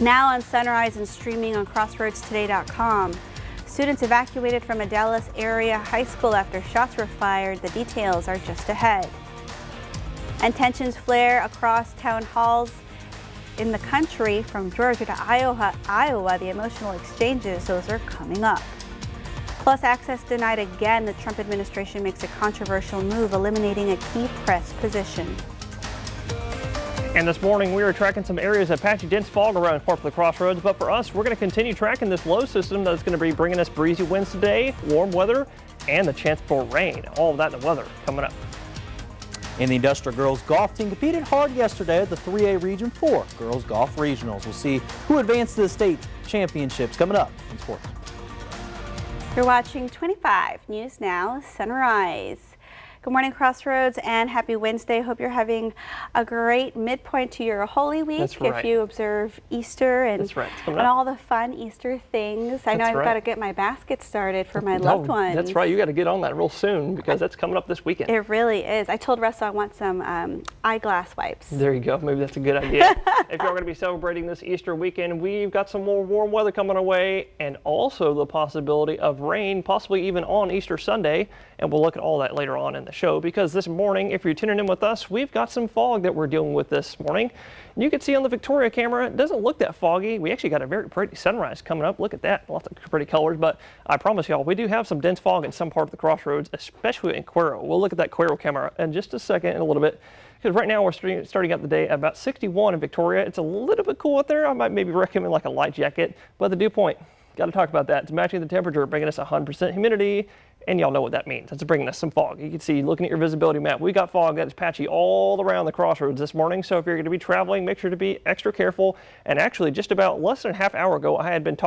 Now on Sunrise and streaming on crossroadstoday.com. Students evacuated from a Dallas area high school after shots were fired. The details are just ahead. And tensions flare across town halls in the country from Georgia to Iowa. The emotional exchanges, those are coming up. Plus, access denied again. The Trump administration makes a controversial move, eliminating a key press position. And this morning, we are tracking some areas of patchy dense fog around parts of the crossroads. But for us, we're going to continue tracking this low system that's going to be bringing us breezy winds today, warm weather, and the chance for rain. All of that in the weather coming up. And the Industrial Girls Golf team competed hard yesterday at the 3A Region 4 Girls Golf Regionals. We'll see who advanced to the state championships coming up in sports. You're watching 25 News Now Sunrise. Good morning, Crossroads, and happy Wednesday. Hope you're having a great midpoint to your Holy Week. That's right. If you observe Easter and, That's right. and all the fun Easter things. I know I've got to get my basket started for my loved ones. That's right. You got to get on that real soon because that's coming up this weekend. It really is. I told Russell I want some eyeglass wipes. There you go. Maybe that's a good idea. If you're going to be celebrating this Easter weekend, we've got some more warm weather coming our way and also the possibility of rain, possibly even on Easter Sunday. And we'll look at all that later on in the show because this morning, if you're tuning in with us, we've got some fog that we're dealing with this morning. And you can see on the Victoria camera, it doesn't look that foggy. We actually got a very pretty sunrise coming up. Look at that. Lots of pretty colors. But I promise y'all, we do have some dense fog in some part of the crossroads, especially in Cuero. We'll look at that Cuero camera in just a second in a little bit. Because right now we're starting out the day at about 61 in Victoria. It's a little bit cool out there. I might maybe recommend like a light jacket. But the dew point, got to talk about that. It's matching the temperature, bringing us 100% humidity. And y'all know what that means. It's bringing us some fog. You can see, looking at your visibility map, we got fog that is patchy all around the crossroads this morning. So if you're going to be traveling, make sure to be extra careful. And actually, just about less than a half hour ago, I had been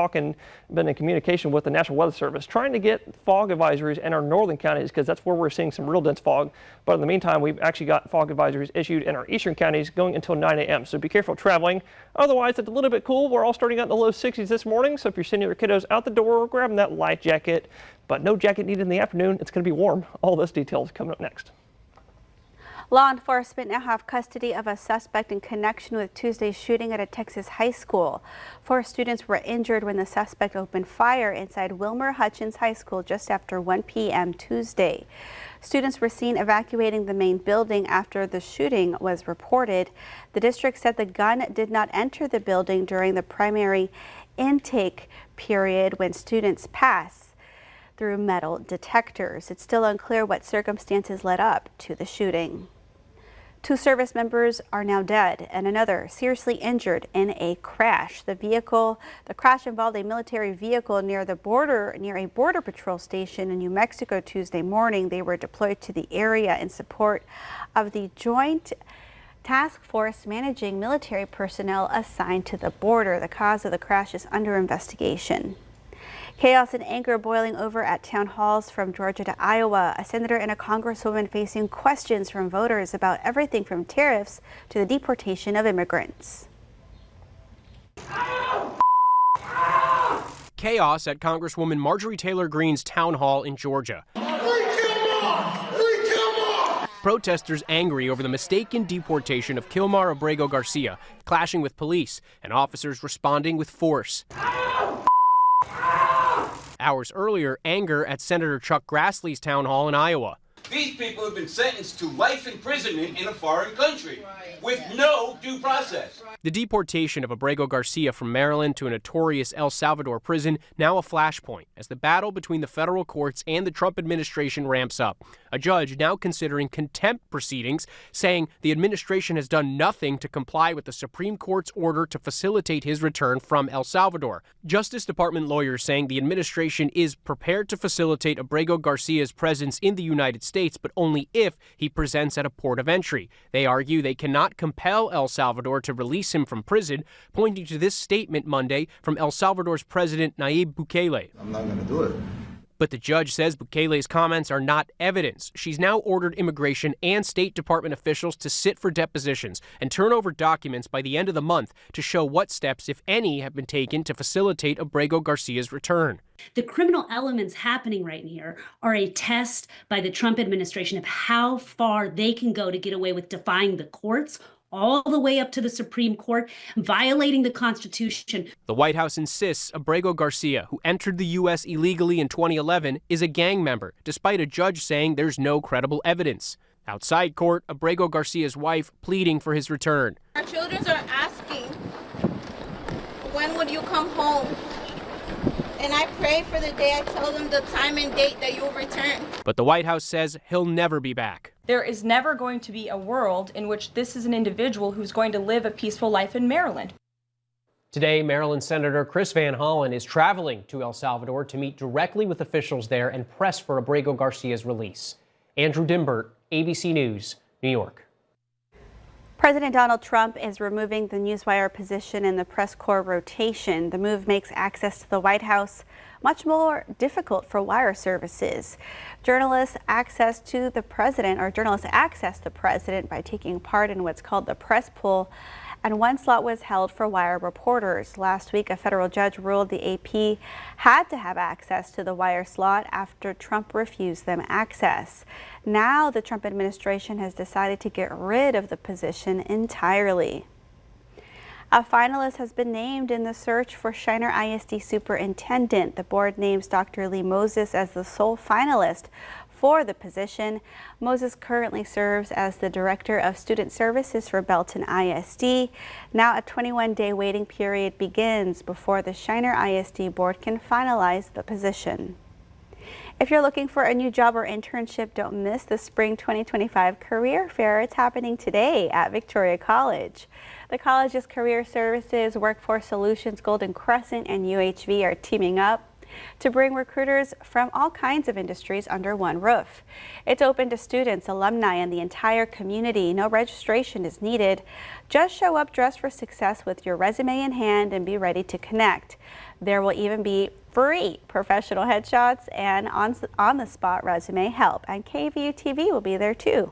in communication with the National Weather Service, trying to get fog advisories in our northern counties because that's where we're seeing some real dense fog. But in the meantime, we've actually got fog advisories issued in our eastern counties going until 9 a.m. So be careful traveling. Otherwise, it's a little bit cool. We're all starting out in the low 60s this morning. So if you're sending your kiddos out the door, grab them that light jacket. But no jacket needed in the afternoon. It's going to be warm. All those details coming up next. Law enforcement now have custody of a suspect in connection with Tuesday's shooting at a Texas high school. 4 students were injured when the suspect opened fire inside Wilmer Hutchins High School just after 1 p.m. Tuesday. Students were seen evacuating the main building after the shooting was reported. The district said the gun did not enter the building during the primary intake period when students pass through metal detectors. It's still unclear what circumstances led up to the shooting. 2 service members are now dead and another seriously injured in a crash. The crash involved a military vehicle near a border patrol station in New Mexico Tuesday morning. They were deployed to the area in support of the Joint Task Force managing military personnel assigned to the border. The cause of the crash is under investigation. Chaos and anger boiling over at town halls from Georgia to Iowa. A senator and a congresswoman facing questions from voters about everything from tariffs to the deportation of immigrants. Chaos at Congresswoman Marjorie Taylor Greene's town hall in Georgia. Protesters angry over the mistaken deportation of Kilmar Abrego Garcia, clashing with police, and officers responding with force. Hours earlier, anger at Senator Chuck Grassley's town hall in Iowa. These people have been sentenced to life imprisonment in a foreign country with no due process. The deportation of Abrego Garcia from Maryland to a notorious El Salvador prison now a flashpoint as the battle between the federal courts and the Trump administration ramps up. A judge now considering contempt proceedings, saying the administration has done nothing to comply with the Supreme Court's order to facilitate his return from El Salvador. Justice Department lawyers saying the administration is prepared to facilitate Abrego Garcia's presence in the United States, but only if he presents at a port of entry. They argue they cannot compel El Salvador to release him from prison, pointing to this statement Monday from El Salvador's President Nayib Bukele. I'm not going to do it. But the judge says Bukele's comments are not evidence. She's now ordered immigration and State Department officials to sit for depositions and turn over documents by the end of the month to show what steps, if any, have been taken to facilitate Abrego Garcia's return. The criminal elements happening right here are a test by the Trump administration of how far they can go to get away with defying the courts all the way up to the Supreme Court, violating the Constitution. The White House insists Abrego Garcia, who entered the U.S. illegally in 2011, is a gang member, despite a judge saying there's no credible evidence. Outside court, Abrego Garcia's wife pleading for his return. Our children are asking, when would you come home? And I pray for the day I tell them the time and date that you'll return. But the White House says he'll never be back. There is never going to be a world in which this is an individual who's going to live a peaceful life in Maryland. Today, Maryland Senator Chris Van Hollen is traveling to El Salvador to meet directly with officials there and press for Abrego Garcia's release. Andrew Dimbert, ABC News, New York. President Donald Trump is removing the Newswire position in the press corps rotation. The move makes access to the White House much more difficult for wire services. Journalists access the president by taking part in what's called the press pool, and one slot was held for wire reporters. Last week, a federal judge ruled the AP had to have access to the wire slot after Trump refused them access. Now the Trump administration has decided to get rid of the position entirely. A finalist has been named in the search for Shiner ISD superintendent. The board names Dr. Lee Moses as the sole finalist for the position. Moses currently serves as the Director of Student Services for Belton ISD. Now a 21-day waiting period begins before the Shiner ISD board can finalize the position. If you're looking for a new job or internship, don't miss the Spring 2025 Career Fair. It's happening today at Victoria College. The college's Career Services, Workforce Solutions, Golden Crescent, and UHV are teaming up to bring recruiters from all kinds of industries under one roof. It's open to students, alumni, and the entire community. No registration is needed. Just show up dressed for success with your resume in hand and be ready to connect. There will even be free professional headshots and on-the-spot resume help, and KVU TV will be there too.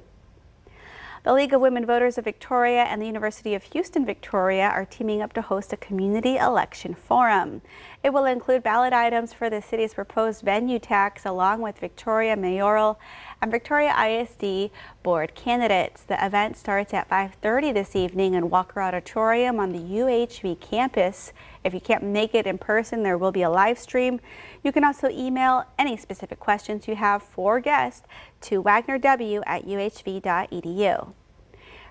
The League of Women Voters of Victoria and the University of Houston Victoria are teaming up to host a community election forum. It will include ballot items for the city's proposed venue tax, along with Victoria mayoral and Victoria ISD board candidates. The event starts at 5:30 this evening in Walker Auditorium on the UHV campus. If you can't make it in person, there will be a live stream. You can also email any specific questions you have for guests to wagnerw@uhv.edu.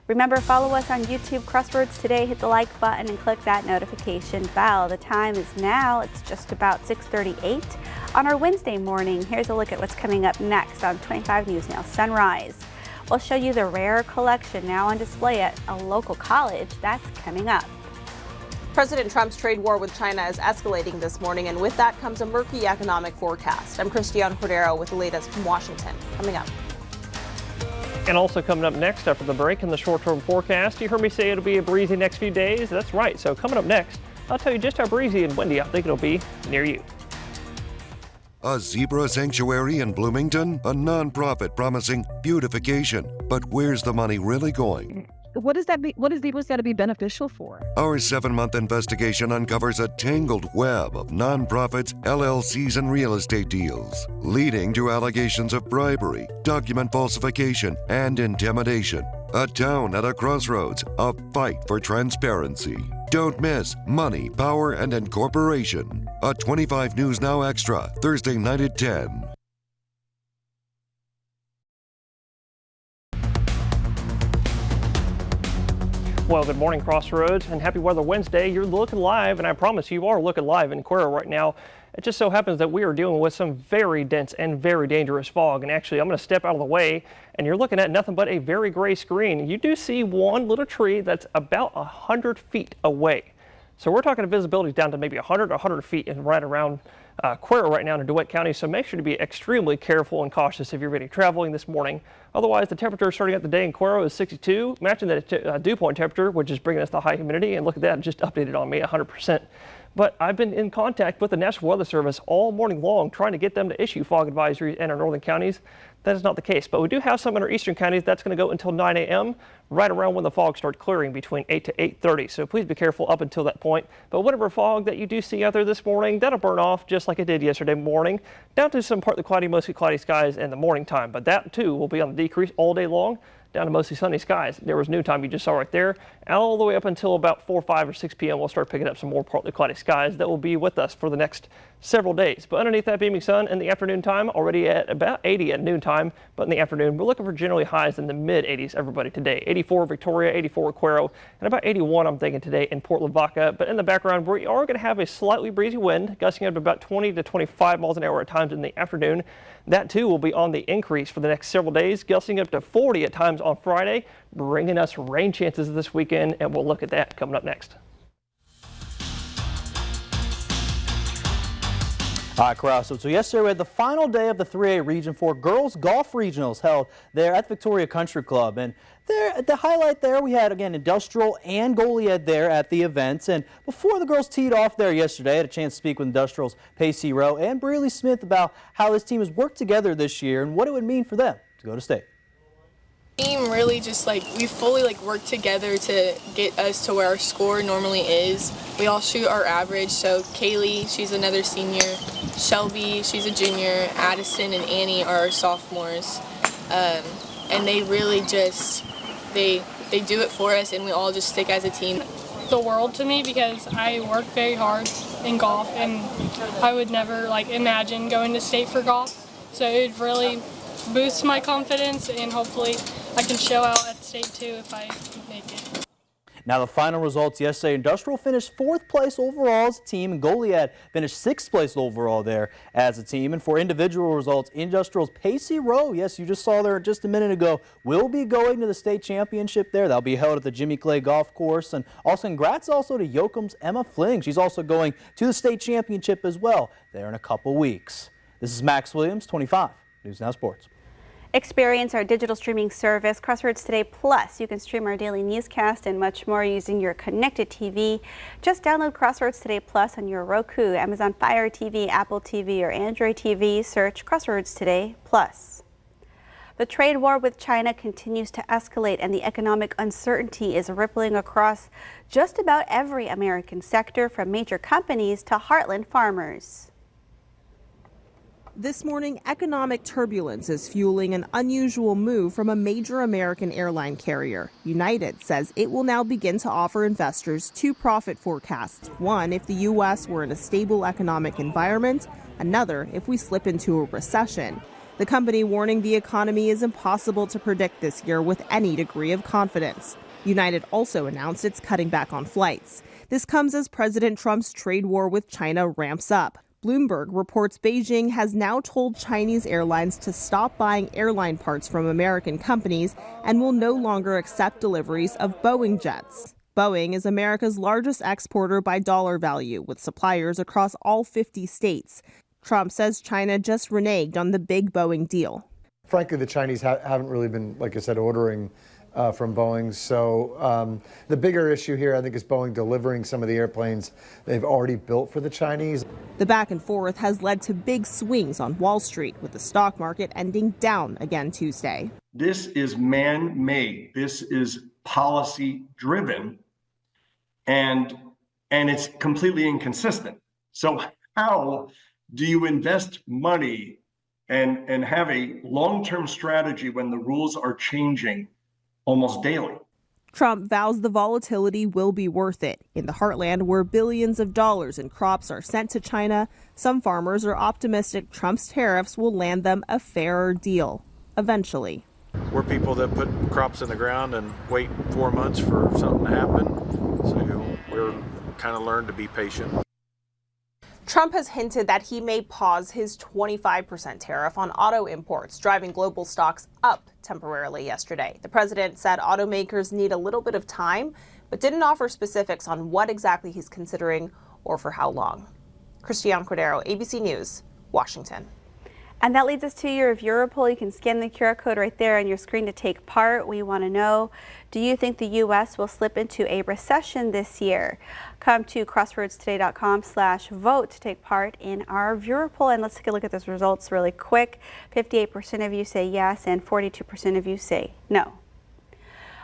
Remember, follow us on YouTube, Crossroads Today. Hit the like button and click that notification bell. The time is now, it's just about 6:38 on our Wednesday morning. Here's a look at what's coming up next on 25 News Now Sunrise. We'll show you the rare collection now on display at a local college. That's coming up. President Trump's trade war with China is escalating this morning, and with that comes a murky economic forecast. I'm Christiane Cordero with the latest from Washington. Coming up. And also coming up next after the break in the short-term forecast, you heard me say it'll be a breezy next few days. That's right. So coming up next, I'll tell you just how breezy and windy I think it'll be near you. A zebra sanctuary in Bloomington? A nonprofit promising beautification. But where's the money really going? What does that be? What is zebras got to be beneficial for? Our 7-month investigation uncovers a tangled web of nonprofits, LLCs, and real estate deals, leading to allegations of bribery, document falsification, and intimidation. A town at a crossroads, a fight for transparency. Don't miss Money, Power, and Incorporation. A 25 News Now Extra, Thursday night at 10. Well, good morning, Crossroads, and happy Weather Wednesday. You're looking live, and I promise you are looking live in Cuero right now. It just so happens that we are dealing with some very dense and very dangerous fog. And actually, I'm going to step out of the way, and you're looking at nothing but a very gray screen. You do see one little tree that's about 100 feet away. So we're talking visibility down to maybe 100 feet and right around Cuero right now in DeWitt County. So make sure to be extremely careful and cautious if you're going to be traveling this morning. Otherwise, the temperature starting out the day in Cuero is 62, matching the dew point temperature, which is bringing us the high humidity. And look at that, it just updated on me 100%. But I've been in contact with the National Weather Service all morning long, trying to get them to issue fog advisories in our northern counties. That is not the case, but we do have some in our eastern counties. That's going to go until 9 a.m., right around when the fog starts clearing between 8 to 8:30. So please be careful up until that point. But whatever fog that you do see out there this morning, that'll burn off just like it did yesterday morning, down to some partly cloudy, mostly cloudy skies in the morning time. But that too will be on the decrease all day long. down to mostly sunny skies. There was noontime you just saw right there. All the way up until about 4, 5, or 6 p.m. we'll start picking up some more partly cloudy skies that will be with us for the next several days. But underneath that beaming sun in the afternoon time, already at about 80 at noontime. But in the afternoon, we're looking for generally highs in the mid 80s, everybody, today. 84 Victoria, 84 at Cuero, and about 81 I'm thinking today in Port Lavaca. But in the background, we are going to have a slightly breezy wind, gusting up to about 20 to 25 miles an hour at times in the afternoon. That too will be on the increase for the next several days, gusting up to 40 at times on Friday, bringing us rain chances this weekend, and we'll look at that coming up next. All right, Corral. So yesterday we had the final day of the 3A Region 4 Girls Golf Regionals held there at Victoria Country Club. And there, the highlight there, we had, again, Industrial and Goliad there at the events. And before the girls teed off there yesterday, I had a chance to speak with Industrial's Pacey Rowe and Breely Smith about how this team has worked together this year and what it would mean for them to go to state. Team really just we fully work together to get us to where our score normally is. We all shoot our average, so Kaylee, she's another senior, Shelby, she's a junior, Addison and Annie are our sophomores, and they really just they do it for us, and we all just stick as a team. The world to me because I work very hard in golf, and I would never imagine going to state for golf, so it really boosts my confidence, and hopefully I can show out at state too if I make it. Now the final results yesterday, Industrial finished 4th place overall as a team, and Goliad finished 6th place overall there as a team. And for individual results, Industrial's Pacey Rowe, yes, you just saw there just a minute ago, will be going to the state championship there. That'll be held at the Jimmy Clay Golf Course. And also congrats also to Yoakum's Emma Fling. She's also going to the state championship as well there in a couple weeks. This is Max Williams, 25 News Now Sports. Experience our digital streaming service, Crossroads Today Plus. You can stream our daily newscast and much more using your connected TV. Just download Crossroads Today Plus on your Roku, Amazon Fire TV, Apple TV, or Android TV. Search Crossroads Today Plus. The trade war with China continues to escalate, and the economic uncertainty is rippling across just about every American sector, from major companies to heartland farmers. This morning, economic turbulence is fueling an unusual move from a major American airline carrier. United says it will now begin to offer investors 2 profit forecasts. One, if the U.S. were in a stable economic environment. Another, if we slip into a recession. The company warning the economy is impossible to predict this year with any degree of confidence. United also announced it's cutting back on flights. This comes as President Trump's trade war with China ramps up. Bloomberg reports Beijing has now told Chinese airlines to stop buying airline parts from American companies and will no longer accept deliveries of Boeing jets. Boeing is America's largest exporter by dollar value, with suppliers across all 50 states. Trump says China just reneged on the big Boeing deal. Frankly, the Chinese haven't really been, like I said, ordering from Boeing. So the bigger issue here, I think, is Boeing delivering some of the airplanes they've already built for the Chinese. The back and forth has led to big swings on Wall Street, with the stock market ending down again Tuesday. This is man-made. This is policy-driven, and it's completely inconsistent. So how do you invest money and have a long-term strategy when the rules are changing almost daily? Trump vows the volatility will be worth it. In the heartland, where billions of dollars in crops are sent to China, some farmers are optimistic Trump's tariffs will land them a fairer deal, eventually. We're people that put crops in the ground and wait 4 months for something to happen, so we're kind of learned to be patient. Trump has hinted that he may pause his 25% tariff on auto imports, driving global stocks up temporarily yesterday. The president said automakers need a little bit of time, but didn't offer specifics on what exactly he's considering or for how long. Christiane Cordero, ABC News, Washington. And that leads us to your viewer poll. You can scan the QR code right there on your screen to take part. We want to know, do you think the U.S. will slip into a recession this year? Come to crossroadstoday.com/vote to take part in our viewer poll. And let's take a look at those results really quick. 58% of you say yes and 42% of you say no.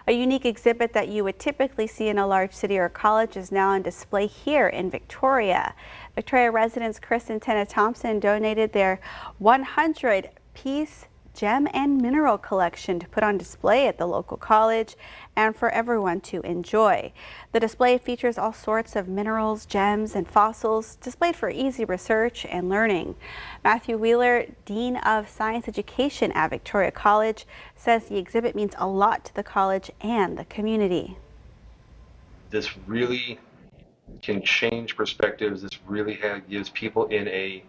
A unique exhibit that you would typically see in a large city or college is now on display here in Victoria. Victoria residents Chris and Tenna Thompson donated their 100-piece gem and mineral collection to put on display at the local college and for everyone to enjoy. The display features all sorts of minerals, gems, and fossils displayed for easy research and learning. Matthew Wheeler, Dean of Science Education at Victoria College, says the exhibit means a lot to the college and the community. This really can change perspectives. This really gives people in a,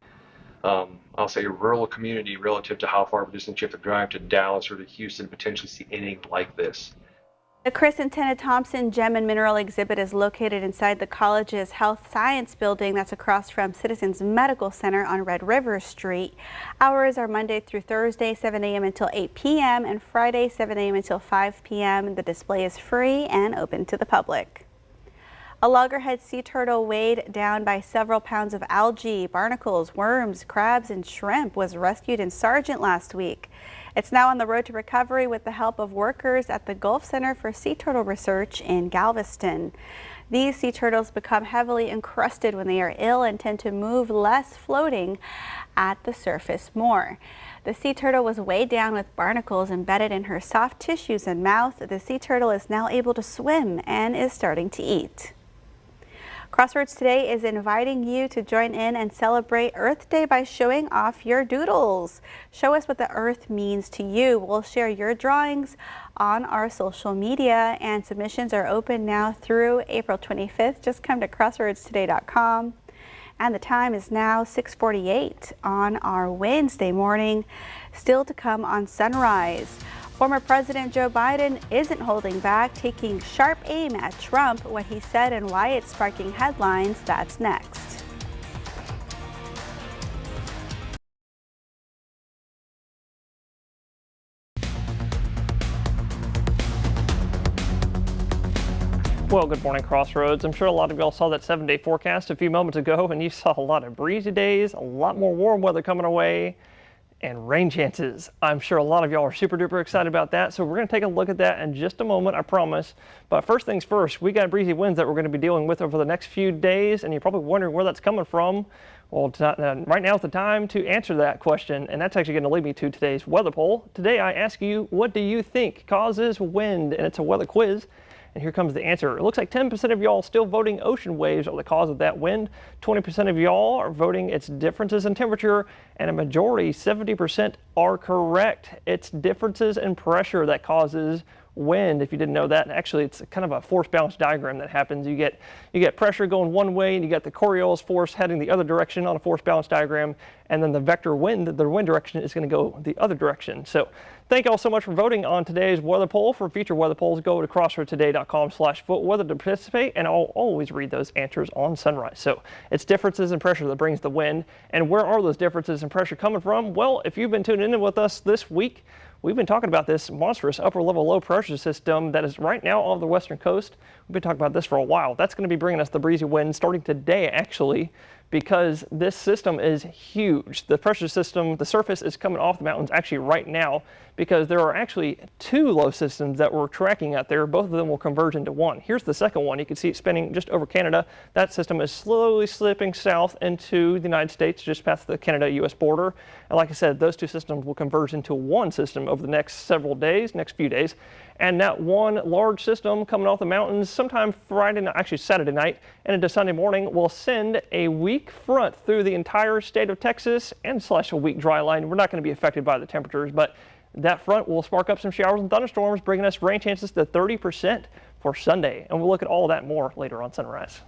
I'll say, a rural community relative to how far of a distance you have to drive to Dallas or to Houston to potentially see anything like this. The Chris and Tina Thompson Gem and Mineral exhibit is located inside the college's Health Science building that's across from Citizens Medical Center on Red River Street. Hours are Monday through Thursday, 7 a.m. until 8 p.m. and Friday, 7 a.m. until 5 p.m. The display is free and open to the public. A loggerhead sea turtle weighed down by several pounds of algae, barnacles, worms, crabs, and shrimp was rescued in Sargent last week. It's now on the road to recovery with the help of workers at the Gulf Center for Sea Turtle Research in Galveston. These sea turtles become heavily encrusted when they are ill and tend to move less, floating at the surface more. The sea turtle was weighed down with barnacles embedded in her soft tissues and mouth. The sea turtle is now able to swim and is starting to eat. Crossroads Today is inviting you to join in and celebrate Earth Day by showing off your doodles. Show us what the Earth means to you. We'll share your drawings on our social media, and submissions are open now through April 25th. Just come to crossroadstoday.com. And the time is now 6:48 on our Wednesday morning. Still to come on Sunrise. Former President Joe Biden isn't holding back, taking sharp aim at Trump, what he said and why it's sparking headlines. That's next. Well, good morning, Crossroads. I'm sure a lot of y'all saw that 7-day forecast a few moments ago, and you saw a lot of breezy days, a lot more warm weather coming away, and rain chances. I'm sure a lot of y'all are super duper excited about that, so we're going to take a look at that in just a moment, I promise. But first things first, we got breezy winds that we're going to be dealing with over the next few days, and you're probably wondering where that's coming from. Well, right now is the time to answer that question, and that's actually going to lead me to today's weather poll. Today I ask you, what do you think causes wind? And it's a weather quiz. And here comes the answer. It looks like 10% of y'all still voting ocean waves are the cause of that wind. 20% of y'all are voting it's differences in temperature, and a majority, 70%, are correct. It's differences in pressure that causes wind. If you didn't know that, actually it's kind of a force balance diagram that happens. You get pressure going one way, and you got the Coriolis force heading the other direction on a force balance diagram, and then the vector wind, the wind direction, is going to go the other direction. So thank you all so much for voting on today's weather poll. For future weather polls, go to crossroadstoday.com/footweather to participate, and I'll always read those answers on Sunrise. So it's differences in pressure that brings the wind. And where are those differences in pressure coming from? Well, if you've been tuning in with us this week, we've been talking about this monstrous upper level low pressure system that is right now on the western coast. We've been talking about this for a while. That's going to be bringing us the breezy wind starting today, actually, because this system is huge. The pressure system, the surface is coming off the mountains actually right now, because there are actually two low systems that we're tracking out there. Both of them will converge into one. Here's the second one. You can see it spinning just over Canada. That system is slowly slipping south into the United States, just past the Canada-U.S. border. And like I said, those two systems will converge into one system over the next several days, next few days. And that one large system coming off the mountains sometime Saturday night and into Sunday morning will send a weak front through the entire state of Texas and / a weak dry line. We're not going to be affected by the temperatures, but that front will spark up some showers and thunderstorms, bringing us rain chances to 30% for Sunday. And we'll look at all that more later on Sunrise.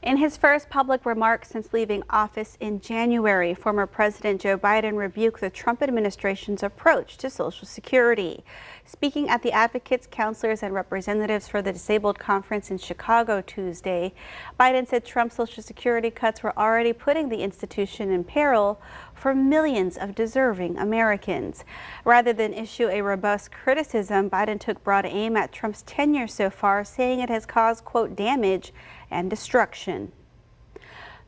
In his first public remarks since leaving office in January, former President Joe Biden rebuked the Trump administration's approach to Social Security. Speaking at the Advocates, Counselors, and Representatives for the Disabled Conference in Chicago Tuesday, Biden said Trump's Social Security cuts were already putting the institution in peril for millions of deserving Americans. Rather than issue a robust criticism, Biden took broad aim at Trump's tenure so far, saying it has caused, quote, damage and destruction.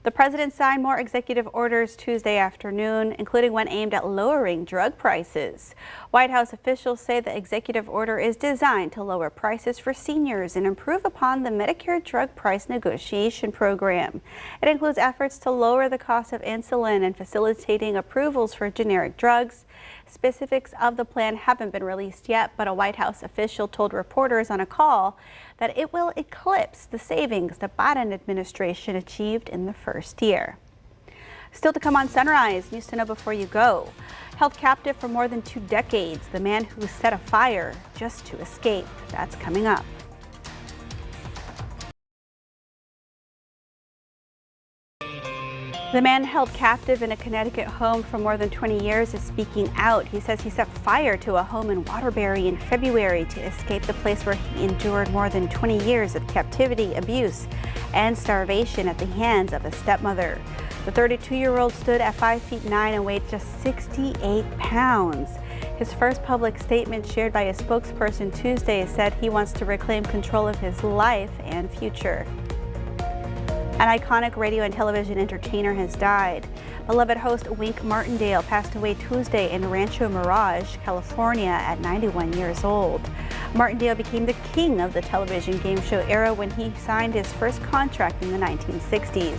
The president signed more executive orders Tuesday afternoon, including one aimed at lowering drug prices. White House officials say the executive order is designed to lower prices for seniors and improve upon the Medicare drug price negotiation program. It includes efforts to lower the cost of insulin and facilitating approvals for generic drugs. Specifics of the plan haven't been released yet, but a White House official told reporters on a call that it will eclipse the savings the Biden administration achieved in the first year. Still to come on Sunrise, news to know before you go. Held captive for more than 2 decades, the man who set a fire just to escape. That's coming up. The man held captive in a Connecticut home for more than 20 years is speaking out. He says he set fire to a home in Waterbury in February to escape the place where he endured more than 20 years of captivity, abuse, and starvation at the hands of a stepmother. The 32-year-old stood at 5'9" and weighed just 68 pounds. His first public statement, shared by a spokesperson Tuesday, said he wants to reclaim control of his life and future. An iconic radio and television entertainer has died. Beloved host Wink Martindale passed away Tuesday in Rancho Mirage, California at 91 years old. Martindale became the king of the television game show era when he signed his first contract in the 1960s.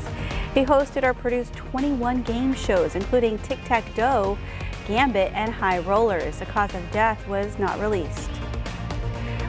He hosted or produced 21 game shows, including Tic-Tac-Dough, Gambit, and High Rollers. The cause of death was not released.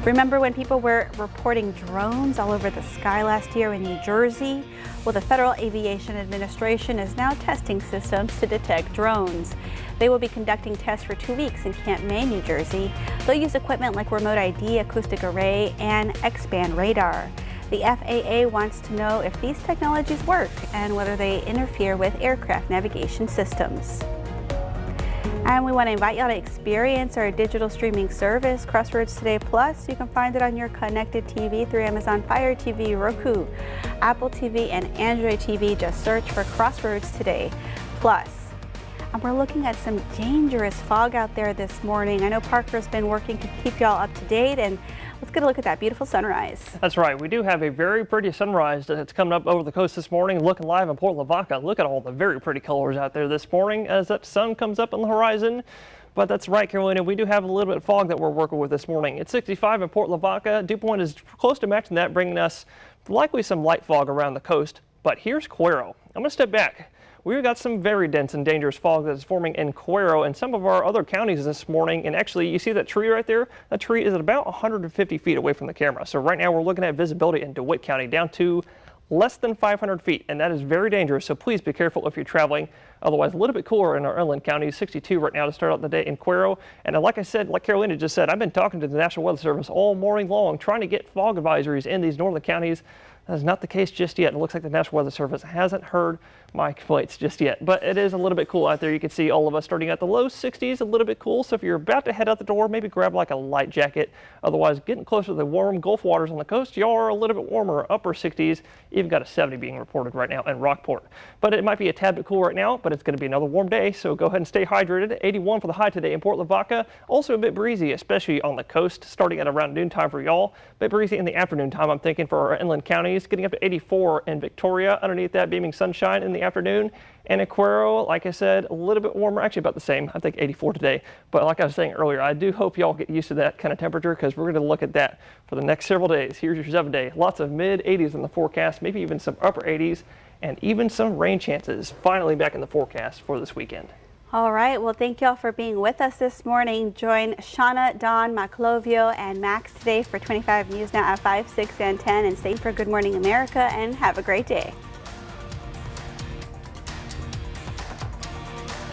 Remember when people were reporting drones all over the sky last year in New Jersey? Well, the Federal Aviation Administration is now testing systems to detect drones. They will be conducting tests for 2 weeks in Camp May, New Jersey. They'll use equipment like remote ID, acoustic array, and X-band radar. The FAA wants to know if these technologies work and whether they interfere with aircraft navigation systems. And we want to invite y'all to experience our digital streaming service, Crossroads Today Plus. You can find it on your connected TV through Amazon Fire TV, Roku, Apple TV, and Android TV. Just search for Crossroads Today Plus. And we're looking at some dangerous fog out there this morning. I know Parker's been working to keep y'all up to date, and let's get a look at that beautiful sunrise. That's right. We do have a very pretty sunrise that's coming up over the coast this morning. Looking live in Port Lavaca. Look at all the very pretty colors out there this morning as that sun comes up on the horizon. But that's right, Carolina, we do have a little bit of fog that we're working with this morning. It's 65 in Port Lavaca. Dew point is close to matching that, bringing us likely some light fog around the coast. But here's Cuero. I'm going to step back. We've got some very dense and dangerous fog that is forming in Cuero and some of our other counties this morning. And actually, you see that tree right there? That tree is at about 150 feet away from the camera. So right now we're looking at visibility in DeWitt County down to less than 500 feet, and that is very dangerous. So please be careful if you're traveling. Otherwise, a little bit cooler in our inland counties, 62 right now to start out the day in Cuero. And like I said, like Carolina just said, I've been talking to the National Weather Service all morning long, trying to get fog advisories in these northern counties. That is not the case just yet. It looks like the National Weather Service hasn't heard my complaints just yet, but it is a little bit cool out there. You can see all of us starting at the low 60s, a little bit cool. So if you're about to head out the door, maybe grab like a light jacket. Otherwise, getting closer to the warm Gulf waters on the coast, y'all are a little bit warmer, upper 60s. Even got a 70 being reported right now in Rockport. But it might be a tad bit cool right now, but it's going to be another warm day. So go ahead and stay hydrated. 81 for the high today in Port Lavaca. Also a bit breezy, especially on the coast, starting at around noontime for y'all. A bit breezy in the afternoon time, I'm thinking, for our inland counties, getting up to 84 in Victoria. Underneath that, beaming sunshine in the afternoon. And in Cuero, like I said, a little bit warmer, actually about the same. I think 84 today. But like I was saying earlier, I do hope y'all get used to that kind of temperature because we're going to look at that for the next several days. Here's your 7-day. Lots of mid 80s in the forecast, maybe even some upper 80s, and even some rain chances finally back in the forecast for this weekend. All right, well, thank y'all for being with us this morning. Join Shauna, Don, Maclovio, and Max today for 25 News Now at 5, 6, and 10. And stay for Good Morning America, and have a great day.